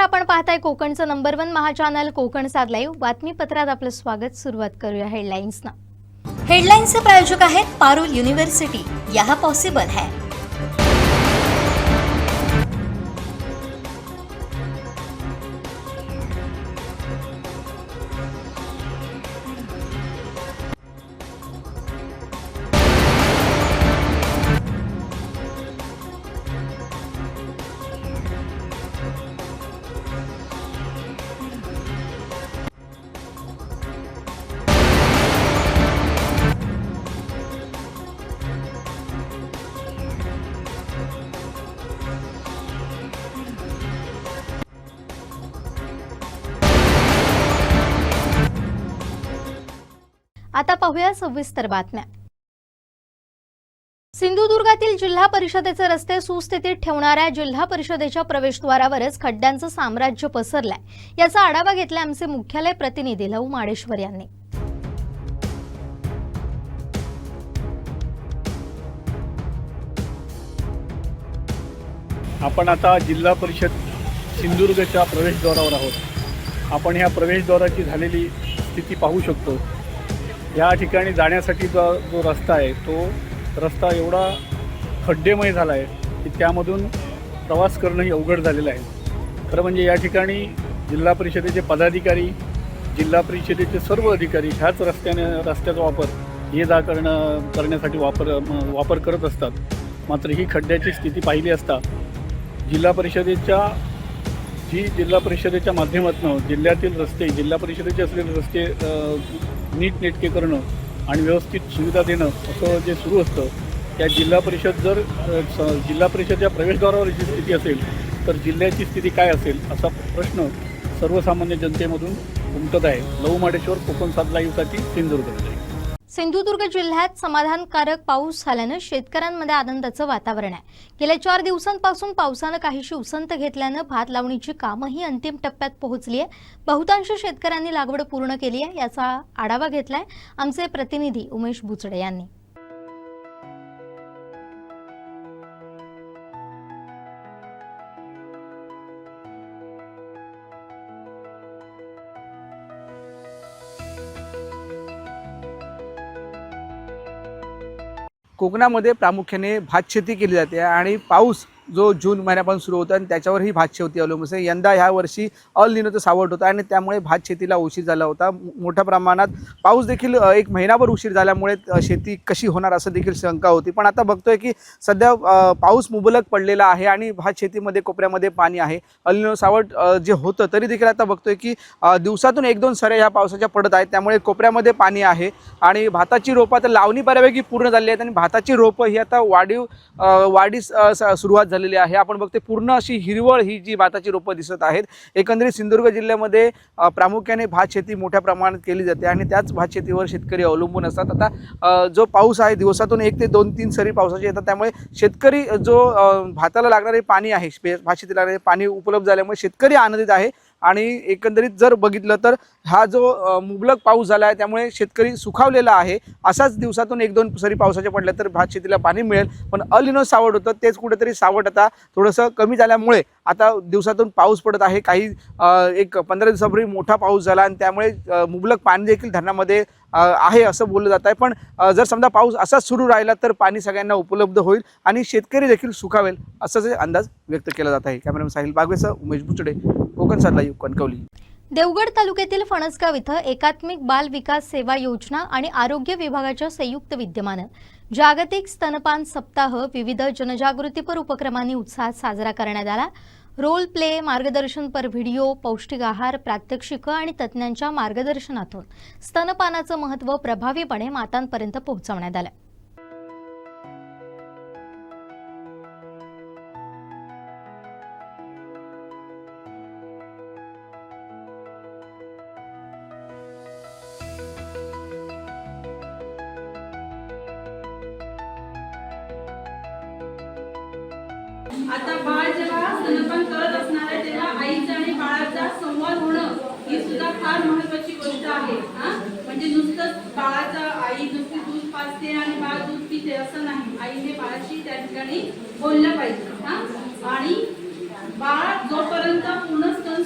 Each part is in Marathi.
आपण पाहताय कोकणचं नंबर 1 महा चॅनल कोकण सात लाईव्ह बातमीपत्रात आपलं स्वागत। सुरुवात करूया हेडलाईन्सना। हेडलाइन्सचे प्रायोजक आहेत पारुल युनिव्हर्सिटी, यहाँ पॉसिबल है। आता पाहूया सविस्तर बातम्या। सिंधुदुर्गातील जिल्हा परिषदेचे रस्ते सुस्थितीत ठेवणाऱ्या जिल्हा परिषदेच्या प्रवेशद्वारावरच खड्ड्यांचं साम्राज्य पसरलंय। याचा आढावा घेतला आमचे मुख्यालय प्रतिनिधी लव माडेश्वर यांनी। आपण आता जिल्हा परिषद सिंधुदुर्गच्या प्रवेशद्वारावर आहोत। आपण ह्या प्रवेशद्वाराची झालेली स्थिती पाहू शकतो। या ठिकाणी जाण्यासाठी जो रस्ता आहे तो रस्ता एवढा खड्डेमय झाला आहे की त्यामधून प्रवास करणंही अवघड झालेलं आहे। खरं म्हणजे या ठिकाणी जिल्हा परिषदेचे पदाधिकारी, जिल्हा परिषदेचे सर्व अधिकारी ह्याच रस्त्याचा वापर ये जा करण्यासाठी वापर करत असतात। मात्र ही खड्ड्याची स्थिती पाहिली असता जिल्हा परिषदेच्या माध्यमातून जिल्ह्यातील रस्ते, जिल्हा परिषदेचे असलेले रस्ते नीटनेटके करणं आणि व्यवस्थित सुविधा देणं असं जे सुरू असतं, त्या जिल्हा परिषदेच्या प्रवेशद्वारावर जी स्थिती असेल तर जिल्ह्याची स्थिती काय असेल असा प्रश्न सर्वसामान्य जनतेमधून उमटत आहे। लव माडेश्वर, कोकण सात लाईव्हसाठी सिंधुदुर्ग। सिंधुदुर्ग जिल्ह्यात समाधानकारक पाऊस झाल्याने शेतकऱ्यांमध्ये आनंदाचं वातावरण आहे। गेल्या 4 दिवसांपासून पावसाने काहीशी उसंत घेतल्याने भात लावणीची कामही अंतिम टप्प्यात पोहोचली आहे। बहुतांश शेतकऱ्यांनी लागवड पूर्ण केली आहे। याचा आढावा घेतलाय आमचे प्रतिनिधी उमेश बुचडे यांनी। कोकणामध्ये प्रामुख्याने भात शेती केली जाते आणि पाऊस जो जून महिन्यापासून सुरू होता आणि त्याच्यावर ही भात शेती अवलंबून आहे। यंदा ह्या वर्षी अल निनोचं सावट होता आणि त्यामुळे भात शेतीला उशीर झाला होता। मोठ्या प्रमाणात पाऊस देखील 1 महिनाभर उशीर झाल्यामुळे शेती कशी होणार असं देखील शंका होती। पण आता बघतोय की सध्या पाऊस मुबलक पडलेला आहे आणि भात शेतीमध्ये कोपऱ्यामध्ये पाणी आहे। अल निनो सावट जे होतं तरी देखील आता बघतोय की दिवसातून 1-2 सऱ्या ह्या पावसाच्या पडत आहेत, त्यामुळे कोपऱ्यामध्ये पाणी आहे आणि भाताची रोपं आता लावणी बऱ्यापैकी पूर्ण झाली आहेत आणि भाताची रोपं ही आता वाढीस सुरुवात झालेली आहे। आपण बघते पूर्ण अशी हिरवळ ही जी भाताची रोपं दिसत आहेत। एकंदरीत सिंधुदुर्ग जिल्ह्यामध्ये प्रामुख्याने भात शेती मोठ्या प्रमाणात केली जाते आणि त्याच भात शेतीवर शेतकरी अवलंबून असतात। आता जो पाऊस आहे दिवसातून 1 ते 2-3 सरी पावसाचे येतात, त्यामुळे शेतकरी जो भाताला लागणारे पाणी आहे, भात शेतीला लागणारे पाणी उपलब्ध झाल्यामुळे शेतकरी आनंदित आहे। आणि एकंदरीत जर बघितलं तर हा जो मुबलक पाऊस झाला आहे त्यामुळे शेतकरी सुखावलेला आहे। असाच दिवसातून 1-2 सरी पावसाचे पडले तर भात शेतीला पाणी मिळेल, पण अल निनो सावट होतं तेच कुठेतरी सावट आता थोडंसं कमी झाल्यामुळे आता दिवसातून पाऊस पडत आहे। काही 15 दिवसापूर्वी मोठा पाऊस झाला आणि त्यामुळे मुबलक पाणी देखील धरणामध्ये आहे असं बोललं जात आहे। पण जर समजा पाऊस असाच सुरू राहिला तर पाणी सगळ्यांना उपलब्ध होईल आणि शेतकरी देखील सुखावेल असाच अंदाज व्यक्त केला जात आहे। कॅमेरामन साहिल बागवेसह उमेश बुचडे, कोकण सात लाईव्ह, कणकवली। देवगड तालुक्यातील फणसगाव इथं एकात्मिक बाल विकास सेवा योजना आणि आरोग्य विभागाच्या संयुक्त विद्यमानं जागतिक स्तनपान सप्ताह विविध जनजागृतीपर उपक्रमांनी उत्साहात साजरा करण्यात आला। रोल प्ले, मार्गदर्शनपर व्हिडिओ, पौष्टिक आहार, प्रात्यक्षिकं आणि तज्ज्ञांच्या मार्गदर्शनातून स्तनपानाचं महत्त्व प्रभावीपणे मातांपर्यंत पोहोचवण्यात आलं। आता बाळ जेव्हा स्तनपान करत असणार आहे तेव्हा आईचा आणि बाळाचा संवाद होणं ही सुद्धा फार महत्त्वाची गोष्ट आहे। म्हणजे नुसतं बाळाचा आई नुसती दूध पाजते आणि बाळ दूध पिते असं नाही, आईने बाळाशी त्या ठिकाणी बोललं पाहिजे। आणि बाळ जोपर्यंत पूर्ण स्तन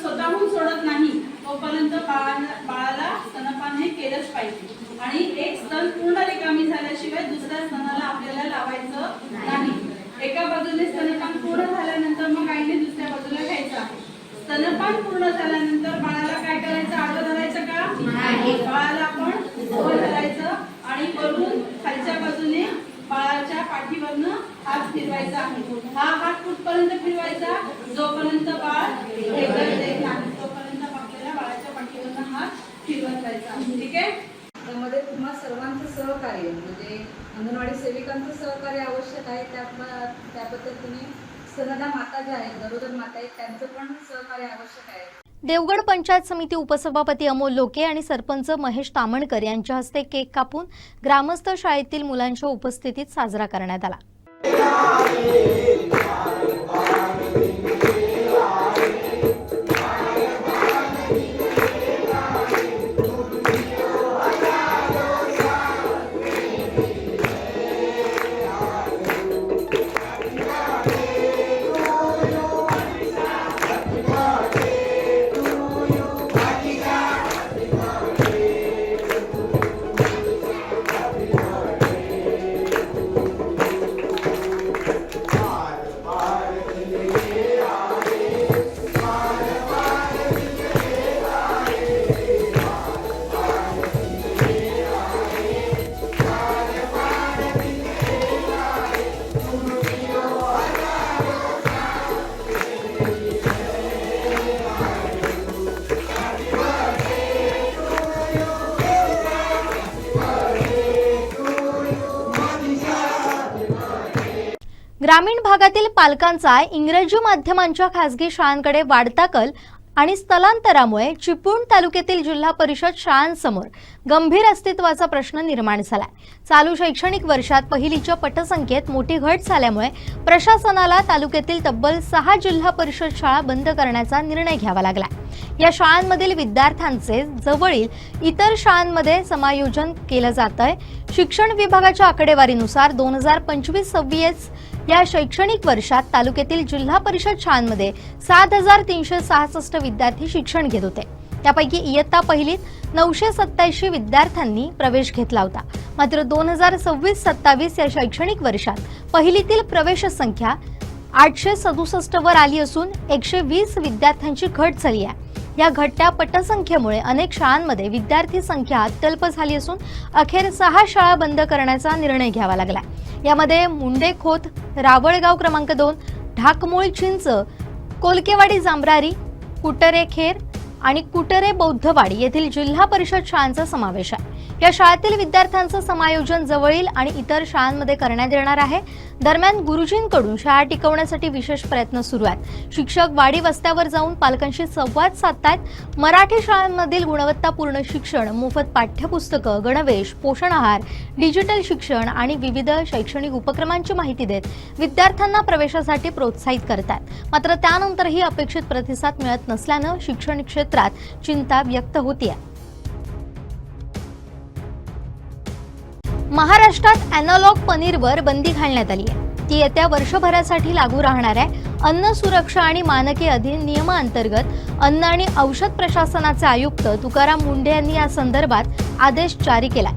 बाळाला स्तनपान हे केलंच पाहिजे आणि एक स्तन पूर्ण रिकामी झाल्याशिवाय दुसऱ्या स्तनाला आपल्याला लावायचं नाही। एका बाजूने स्तनपान पूर्ण झाल्यानंतर मग आईने दुसऱ्या बाजूला घ्यायचं आहे। स्तनपान पूर्ण झाल्यानंतर बाळाला काय करायचं, आडवं धरायचं का नाही, बाळाला आपण उभं धरायचं आणि वरून खालच्या बाजूने बाळाच्या पाठीवरनं हात फिरवायचा आहे। हा हात कुठपर्यंत फिरवायचा, जोपर्यंत बाळ ढेकळत येत नाही तोपर्यंत आपल्याला बाळाच्या पाठीवरनं हात फिरवत जायचा आहे। ठीक आहे। त्यामध्ये तुम्हा सर्वांचं सहकार्य म्हणजे अंगणवाडी सेविकांचं सहकार्य आवश्यक आहे। त्या पद्धतीने स्तनदा माता ज्या आहेत, गरोदर माता आहेत, त्यांचं पण सहकार्य आवश्यक आहे। देवगड पंचायत समिती उपसभापती अमोल लोके आणि सरपंच महेश तामणकर यांच्या हस्ते केक कापून ग्रामस्थ शाळेतील मुलांच्या उपस्थितीत साजरा करण्यात आला। ग्रामीण भागातील पालकांचा इंग्रजी माध्यमांच्या खासगी शाळांकडे वाढता कल आणि स्थलांतरामुळे चिपळूण तालुक्यातील जिल्हा परिषद शाळांसमोर गंभीर अस्तित्वाचा प्रश्न निर्माण झालाय। चालू शैक्षणिक वर्षात पहिलीच्या पटसंख्येत मोठी घट झाल्यामुळे प्रशासनाला तालुक्यातील तब्बल 6 जिल्हा परिषद शाळा बंद करण्याचा निर्णय घ्यावा लागला। या शाळांमधील विद्यार्थ्यांचे जवळील इतर शाळांमध्ये समायोजन केलं जातंय। शिक्षण विभागाच्या आकडेवारीनुसार 2025-26 या शैक्षणिक वर्षात तालुक्यातील जिल्हा परिषद शाळांमध्ये 7366 विद्यार्थी शिक्षण घेत होते। त्यापैकी इयत्ता पहिलीत 987 विद्यार्थ्यांनी प्रवेश घेतला होता। मात्र 2026-27 या शैक्षणिक वर्षात पहिलीतील प्रवेश संख्या 867 वर आली असून 120 विद्यार्थ्यांची घट झाली आहे। या घटत्या पटसंख्येमुळे अनेक शाळांमध्ये विद्यार्थी संख्या अत्यल्प झाली असून अखेर 6 शाळा बंद करण्याचा निर्णय घ्यावा लागला। यामध्ये मुंडेखोत, रावळगाव क्रमांक 2, ढाकमूळ चिंच, कोलकेवाडी जांभरारी, कुटरे खेर आणि कुटरे बौद्धवाडी येथील जिल्हा परिषद शाळांचा समावेश आहे। या शाळेतील विद्यार्थ्यांचं समायोजन जवळील आणि इतर शाळांमध्ये करण्यात येणार आहे। दरम्यान गुरुजींकडून शाळा टिकवण्यासाठी विशेष प्रयत्न सुरू आहेत। शिक्षक वाडी वस्त्यावर जाऊन पालकांशी संवाद साधतायत। मराठी शाळांमधील गुणवत्तापूर्ण शिक्षण, मोफत पाठ्यपुस्तकं, गणवेश, पोषण आहार, डिजिटल शिक्षण आणि विविध शैक्षणिक उपक्रमांची माहिती देत विद्यार्थ्यांना प्रवेशासाठी प्रोत्साहित करतात। मात्र त्यानंतरही अपेक्षित प्रतिसाद मिळत नसल्यानं शिक्षण क्षेत्रात चिंता व्यक्त होतीये। महाराष्ट्रात अॅनालॉग पनीरवर बंदी घालण्यात आली आहे। ती येत्या वर्षभरासाठी लागू राहणार आहे। अन्न सुरक्षा आणि मानके अधिनियमाअंतर्गत अन्न आणि औषध प्रशासनाचे आयुक्त तुकाराम मुंढे यांनी या संदर्भात आदेश जारी केलाय।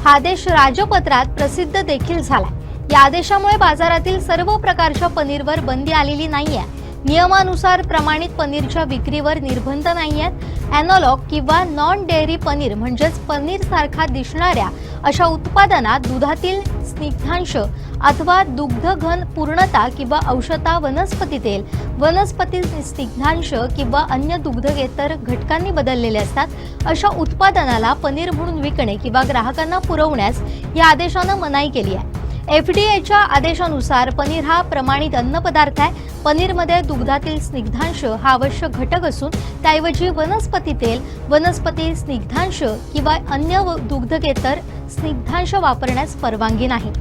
हा आदेश राजपत्रात प्रसिद्ध देखील झालाय। या आदेशामुळे बाजारातील सर्व प्रकारच्या पनीरवर बंदी आलेली नाहीये। नियमानुसार प्रमाणित पनीरच्या विक्रीवर निर्बंध नाहीयेत। अॅनालॉग किंवा नॉन डेअरी पनीर म्हणजेच पनीर सारखा दिसणाऱ्या अशा उत्पादनात दुधातील स्निग्धांश अथवा दुग्धघन पूर्णता किंवा औषधा वनस्पती तेल, वनस्पती स्निग्धांश किंवा अन्य दुग्धेतर घटकांनी बदललेले असतात अशा उत्पादनाला पनीर म्हणून विकणे किंवा ग्राहकांना पुरवण्यास या आदेशानं मनाई केली आहे। FDA आदेशानुसार पनीर हा प्रमाणित अन्नपदार्थ आहे। पनीरमध्ये दुग्धातील स्निग्धांश हा आवश्यक घटक असून त्याऐवजी वनस्पती तेल, वनस्पती स्निग्धांश किंवा अन्य दुग्धेतर स्निग्धांश वापरण्यास परवानगी नाही।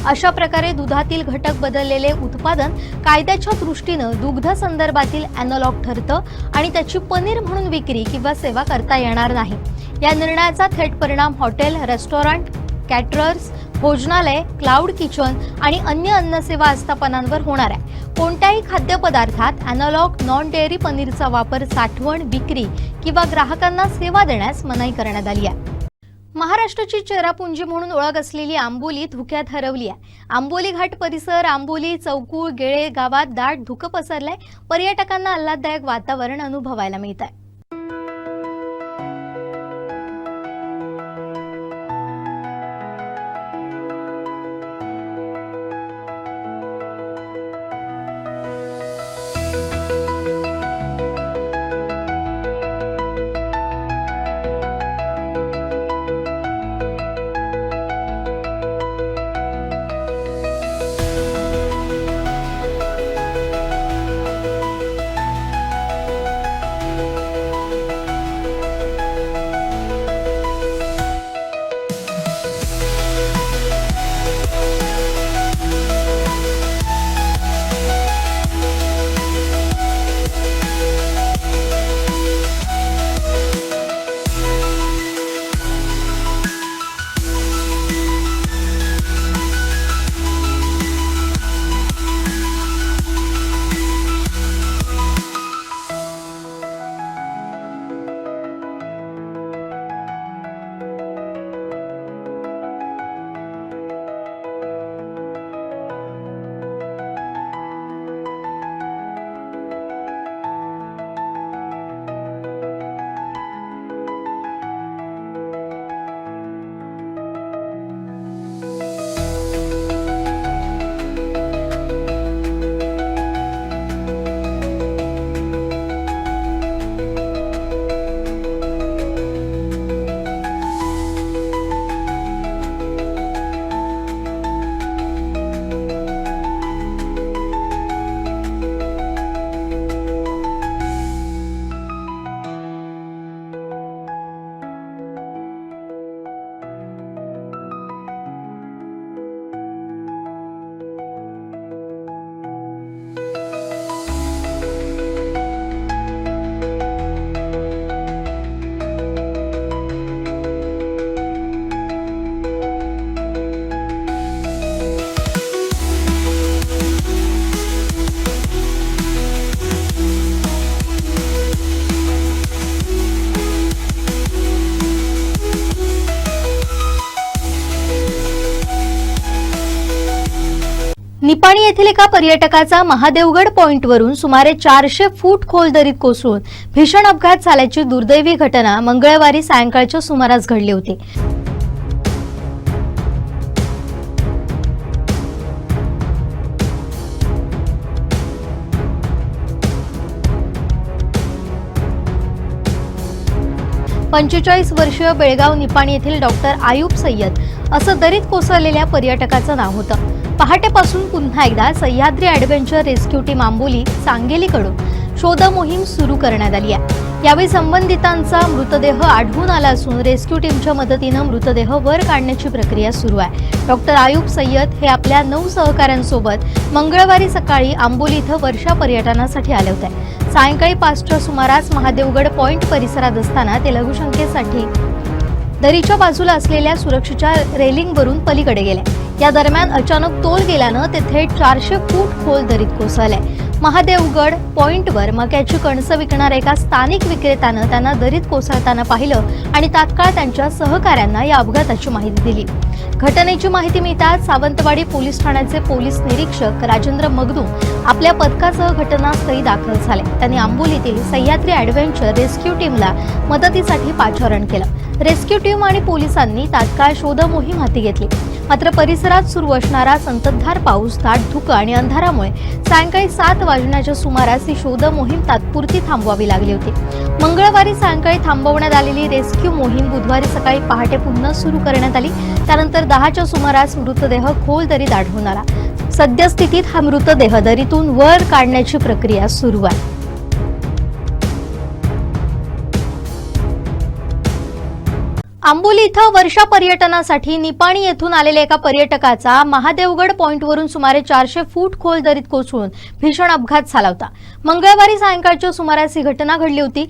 अशा प्रकारे दुधातील घटक बदललेले उत्पादन कायद्याच्या दृष्टीनं दुग्ध संदर्भातील अॅनालॉग ठरतं आणि त्याची पनीर म्हणून विक्री किंवा सेवा करता येणार नाही। या निर्णयाचा थेट परिणाम हॉटेल, रेस्टॉरंट, कॅटरर्स, भोजनालय, क्लाउड किचन आणि अन्य अन्नसेवा आस्थापनांवर होणाऱ्या कोणत्याही खाद्यपदार्थात अॅनालॉग नॉन डेअरी पनीरचा वापर, साठवण, विक्री किंवा ग्राहकांना सेवा देण्यास मनाई करण्यात आली आहे. महाराष्ट्राची चेहरापुंजी म्हणून ओळख असलेली आंबोली धुक्यात हरवली आहे. आंबोली घाट परिसर, आंबोली, चौकुळ, गेळे गावात दाट धुकं पसरलंय. पर्यटकांना आल्हाददायक वातावरण अनुभवायला मिळत आहे. निपाणी येथील एका पर्यटकाचा महादेवगड पॉइंटवरून सुमारे 400 फूट खोल दरीत कोसळून भीषण अपघात झाल्याची दुर्दैवी घटना मंगळवारी सायंकाळच्या सुमारास घडली होती. पंचेचाळीस वर्षीय बेळगाव निपाणी येथील डॉक्टर आयुब सय्यद असं दरीत कोसळलेल्या पर्यटकाचं नाव होतं. पहाटेपासून पुन्हा एकदा Sahyadri adventure rescue team Amboli सांगेलीकडून शोध मोहीम सुरू करण्यात आली आहे. यावेळी संबंधितांचा मृतदेह आढळून आला असून रेस्क्यू टीमच्या मदतीनं मृतदेह वर काढण्याची प्रक्रिया सुरू आहे. डॉक्टर आयुब सय्यद हे आपल्या 9 सहकाऱ्यांसोबत मंगळवारी सकाळी आंबोली इथं वर्षा पर्यटनासाठी आले होते. सायंकाळी 5च्या सुमारास महादेवगड पॉइंट परिसरात असताना ते लघुशंकेसाठी दरीच्या बाजूला असलेल्या सुरक्षेच्या रेलिंगवरून पलीकडे गेले. या दरम्यान अचानक तोल गेल्यानं ते थेट 400 फूट खोल दरीत कोसळले. महादेवगड पॉइंटवर मक्याची कणसं विकणाऱ्या एका स्थानिक विक्रेत्यानं त्यांना दरीत कोसळताना पाहिलं आणि तात्काळ त्यांच्या सहकाऱ्यांना या अपघाताची माहिती दिली. घटनेची माहिती मिळताच सावंतवाडी पोलीस ठाण्याचे पोलीस निरीक्षक राजेंद्र मगदूम आपल्या पथकासह घटनास्थळी दाखल झाले. त्यांनी आंबोलीतील सह्याद्री ॲडव्हेंचर रेस्क्यू टीमला मदतीसाठी पाचारण केलं. रेस्क्यू टीम आणि पोलिसांनी तात्काळ शोध मोहीम हाती घेतली. मात्र परिसरात सुरू असणारा संततधार पाऊस, दाट धुकं आणि अंधारामुळे सायंकाळी 7 वाजण्याच्या सुमारास ही शोध मोहीम तात्पुरती थांबवावी लागली होती. मंगळवारी सायंकाळी थांबवण्यात आलेली रेस्क्यू मोहीम बुधवारी सकाळी पहाटे पुन्हा सुरू करण्यात आली. त्यानंतर 10च्या सुमारास मृतदेह खोल दरीत आढळून आला. सद्यस्थितीत हा मृतदेह दरीतून वर काढण्याची प्रक्रिया सुरू आहे. आंबोली इथं वर्षा पर्यटनासाठी निपाणी येथून आलेल्या एका पर्यटकाचा महादेवगड पॉइंटवरून सुमारे 400 फूट खोल दरीत कोसळून भीषण अपघात झाला होता. मंगळवारी सायंकाळच्या सुमारास ही घटना घडली होती.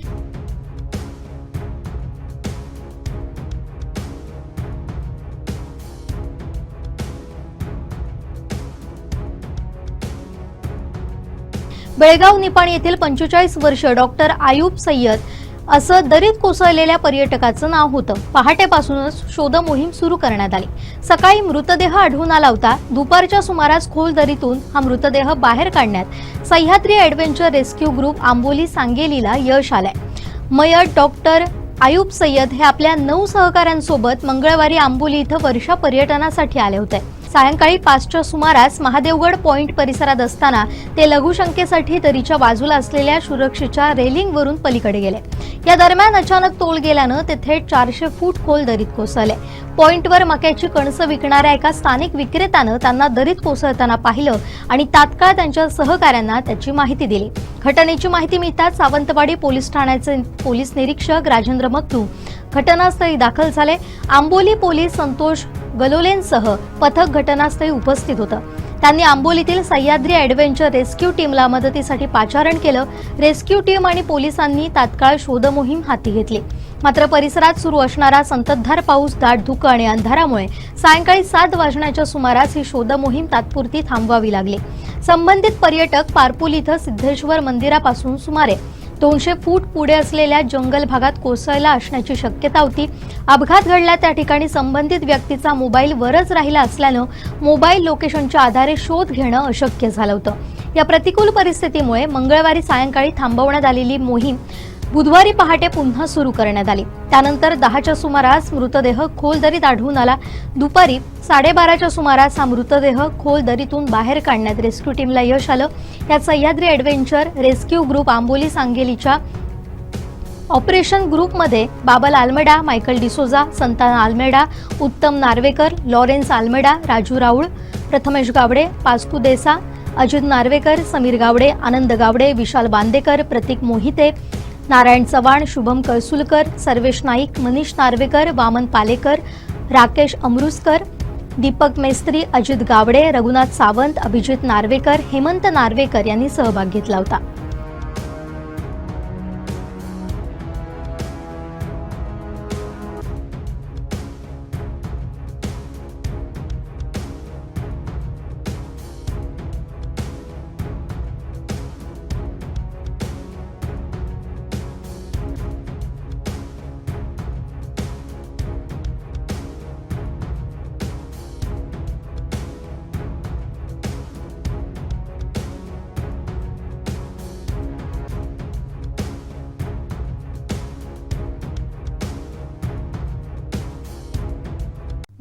बेळगाव निपाणी येथील 45 वर्ष डॉक्टर आयुब सय्यद असं दरीत कोसळलेल्या पर्यटकाचं नाव होतं. पहाटेपासूनच शोध मोहीम सुरू करण्यात आली. सकाळी मृतदेह आढळून आला होता. दुपारच्या सुमारास खोल दरीतून हा मृतदेह बाहेर काढण्यात Sahyadri adventure rescue group Amboli सांगेलीला यश आलंय. मयत डॉक्टर आयुब सय्यद हे आपल्या 9 सहकाऱ्यांसोबत मंगळवारी आंबोली इथं वर्षा पर्यटनासाठी आले होते. सायंकाळी 5च्या सुमारास महादेवगड पॉइंट परिसरात असताना ते लघुशंकेसाठी दरीच्या बाजूला असलेल्या सुरक्षेच्या रेलिंगवरून पलीकडे गेले. या दरम्यान अचानक तोल गेल्यानं ते थेट 400 फूट खोल दरीत कोसळले. पॉइंटवर मक्याची कणसं विकणाऱ्या एका स्थानिक विक्रेत्यानं त्यांना दरीत कोसळताना पाहिलं आणि तात्काळ त्यांच्या सहकाऱ्यांना त्याची माहिती दिली. घटनेची माहिती मिळताच सावंतवाडी पोलीस ठाण्याचे पोलीस निरीक्षक राजेंद्र मगदूम घटनास्थळी दाखल झाले. आंबोली पोलीस संतोष गलोलेंसह पथक घटनास्थळी उपस्थित होतं. त्यांनी आंबोलीतील सह्याद्री ॲडव्हेंचर रेस्क्यू टीमला मदतीसाठी पाचारण केलं. रेस्क्यू टीम आणि पोलिसांनी तात्काळ शोध मोहीम हाती घेतली. मात्र परिसरात सुरू असणारा संततधार पाऊस, दाट धुकं आणि अंधारामुळे सायंकाळी 7 वाजण्याच्या सुमारास ही शोध मोहीम तात्पुरती थांबवावी लागली. संबंधित पर्यटक पारपूल इथं सिद्धेश्वर मंदिरापासून सुमारे 200 फूट पुढे असलेल्या जंगल भागात कोसळला असण्याची शक्यता होती. अपघात घडला त्या ठिकाणी संबंधित व्यक्तीचा मोबाईल वरच राहिला असल्यानं मोबाईल लोकेशनच्या आधारे शोध घेणं अशक्य झालं होतं. या प्रतिकूल परिस्थितीमुळे मंगळवारी सायंकाळी थांबवण्यात आलेली मोहीम बुधवारी पहाटे पुन्हा सुरू करण्यात आली. त्यानंतर 10च्या सुमारास मृतदेह खोल दरीत आढळून आला. दुपारी 12:30च्या सुमारास हा मृतदेह खोल दरीतून बाहेर काढण्यात रेस्क्यू टीमला यश आलं. यात Sahyadri adventure rescue group Amboli सांगेलीच्या ऑपरेशन ग्रुपमध्ये बाबल आल्मेडा, मायकल डिसोजा, संतान आल्मेडा, उत्तम नार्वेकर, लॉरेन्स आल्मेडा, राजू राऊळ, प्रथमेश गावडे, पास्कू देसा, अजित नार्वेकर, समीर गावडे, आनंद गावडे, विशाल बांदेकर, प्रतीक मोहिते, नारायण चव्हाण, शुभम कळसुलकर, सर्वेश नाईक, मनीष नार्वेकर, वामन पालेकर, राकेश अमृसकर, दीपक मेस्त्री, अजित गावडे, रघुनाथ सावंत, अभिजित नार्वेकर, हेमंत नार्वेकर यांनी सहभाग घेतला होता.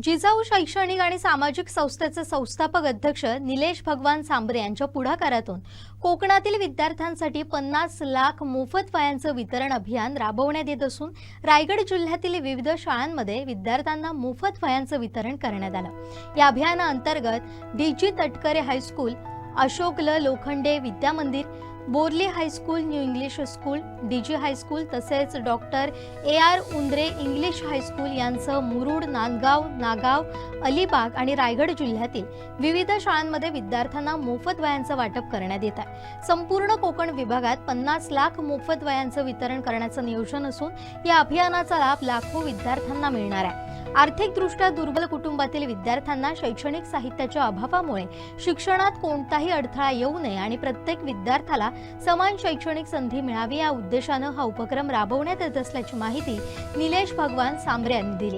जिजाऊ शैक्षणिक आणि सामाजिक संस्थेचे संस्थापक अध्यक्ष निलेश भगवान सांबरे यांच्या पुढाकारातून कोकणातील विद्यार्थ्यांसाठी 50 लाख मोफत वह्यांचं वितरण अभियान राबवण्यात येत असून रायगड जिल्ह्यातील विविध शाळांमध्ये विद्यार्थ्यांना मोफत वह्यांचं वितरण करण्यात आलं. या अभियानाअंतर्गत डीजी तटकरे हायस्कूल, अशोक ल Lokhande Vidya Mandir, Borli high school, new English school, DG high school तसेच doctor AR Undre English high school यांसह मुरुड, नांदगाव, नागाव, अलिबाग आणि रायगड जिल्ह्यातील विविध शाळांमध्ये विद्यार्थ्यांना मोफत वह्यांचं वाटप करण्यात येत आहे. संपूर्ण कोकण विभागात 50 लाख मोफत वह्यांचं वितरण करण्याचं नियोजन असून या अभियानाचा लाभ लाखो विद्यार्थ्यांना मिळणार आहे. आर्थिकदृष्ट्या दुर्बल कुटुंबातील विद्यार्थ्यांना शैक्षणिक साहित्याच्या अभावामुळे शिक्षणात कोणताही अडथळा येऊ नये आणि प्रत्येक विद्यार्थ्याला समान शैक्षणिक संधी मिळावी या उद्देशानं हा उपक्रम राबवण्यात येत असल्याची माहिती निलेश भगवान सांबरे यांनी दिली.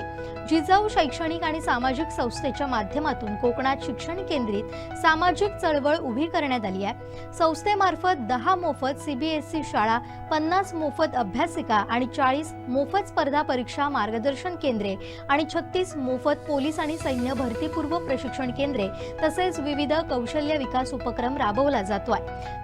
जिजाऊ शैक्षणिक आणि सामाजिक संस्थेच्या माध्यमातून कोकणात शिक्षण केंद्रित सामाजिक चळवळ उभी करण्यात आली आहे. संस्थेमार्फत 10 मोफत CBSE शाळा, 50 मोफत अभ्यासिका आणि 40 मोफत स्पर्धा परीक्षा मार्गदर्शन केंद्रे आणि 36 मोफत पोलीस आणि सैन्य भरतीपूर्व प्रशिक्षण केंद्रे तसेच विविध कौशल्य विकास उपक्रम राबवला जातोय.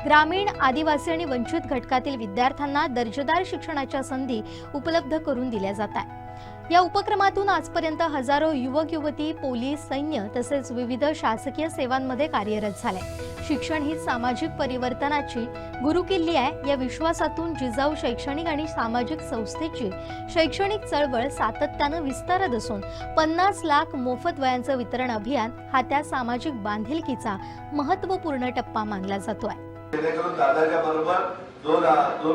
ग्रामीण, आदिवासी आणि वंचित घटकातील विद्यार्थ्यांना दर्जेदार शिक्षणाच्या संधी उपलब्ध करून दिल्या जात आहेत. या उपक्रमातून आजपर्यंत हजारो युवक युवती पोलीस, सैन्य तसेच विविध शासकीय सेवांमध्ये कार्यरत झाले. शिक्षण ही सामाजिक परिवर्तनाची गुरुकिल्ली आहे. या विश्वासातून जिजाऊ शैक्षणिक आणि सामाजिक संस्थेची शैक्षणिक चळवळ सातत्यानं विस्तारत असून 50 लाख मोफत वह्यांचं वितरण अभियान हा त्या सामाजिक बांधिलकीचा महत्त्वपूर्ण टप्पा मानला जातोय. जेणेकरून दादाच्या बरोबर दोन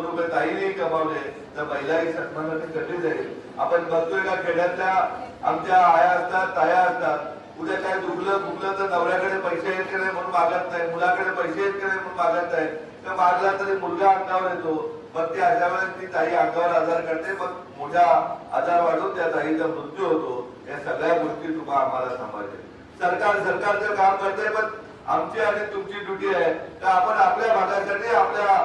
रुपये ताईने कमावले तर महिलाही सन्मानाने कटली जाईल. आपण बघतोय का खेड्यातल्या आमच्या आया असतात, ताया असतात, उद्या काय दुखलं तर नवऱ्याकडे पैसे आहेत की नाही म्हणून मागत नाही, मुलाकडे पैसे आहेत की नाही म्हणून मागत नाही, तर मागला तरी मुलगा अंगावर येतो, मग ती अशा वेळेस ती ताई अंगावर आजार करते, मग मोठा आजार वाढून त्या ताईचा मृत्यू होतो. या सगळ्या गोष्टी तुम्हाला आम्हाला सांभाळते. सरकारचं काम करते, पण आमची आणि तुमची ड्युटी आहे तर आपण आपल्या भागासाठी, आपल्या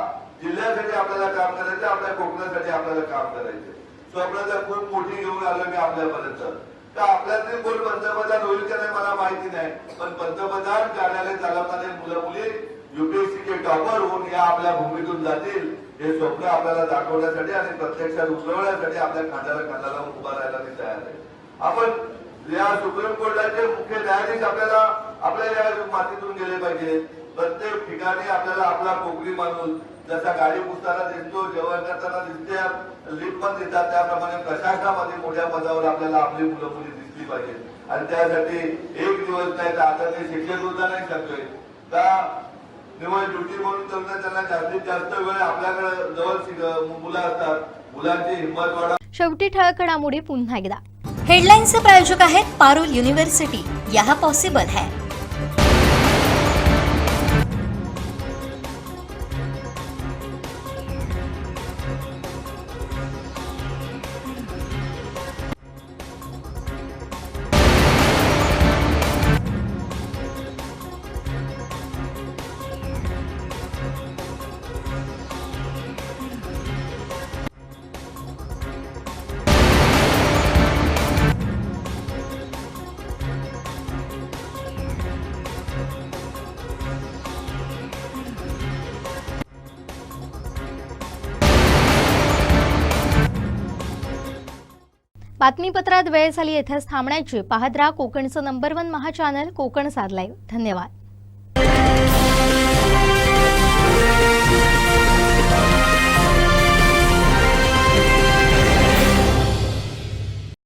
जिल्ह्यासाठी आपल्याला काम करायचं, आपल्या कोकणासाठी आपल्याला काम करायचं. स्वप्न तर खूप मोठी घेऊन आलो मी आपल्यापर्यंत, तर आपल्यातले कोण पंतप्रधान होईल का नाही मला माहिती नाही, पण पंतप्रधान कार्यालय चालवणारे मुलं मुली युपीएससीचे टॉपर होऊन या आपल्या भूमीतून जातील हे स्वप्न आपल्याला दाखवण्यासाठी आणि प्रत्यक्षात उतरवण्यासाठी आपल्या खांद्याला उभा राहायला मी तयार आहे. आपण या सुप्रीम कोर्टाचे मुख्य न्यायाधीश आपल्याला आपल्या या मातीतून गेले पाहिजे. प्रत्येक ठिकाणी आपल्याला आपला कोकणी माणूस जसा गाडी पुसताना दिसतो, जेवण करताना दिसते, लिफ्ट पण देतात, त्याप्रमाणे प्रशासनामध्ये मोठ्या पदावर आपल्याला आपली मुलं मुली दिसली पाहिजे. आणि त्यासाठी एक दिवस नाही तर आता ते शिक्षक सुद्धा नाही शकतोय का निवड ड्युटी म्हणून त्यांना जास्तीत जास्त वेळ आपल्याकडे जवळ मुलं असतात, मुलांची हिंमत वाढा. शेवटी ठळक घडामोडी पुन्हा एकदा. हेडलाइनचे प्रायोजक आहेत पारुल यूनिवर्सिटी. यहाँ पॉसिबल है. बातमीपत्रात वेळ झाली येथेच थांबण्याची. पाहत राहा कोकणचं नंबर 1 महा चॅनल कोकण सात लाईव्ह. धन्यवाद.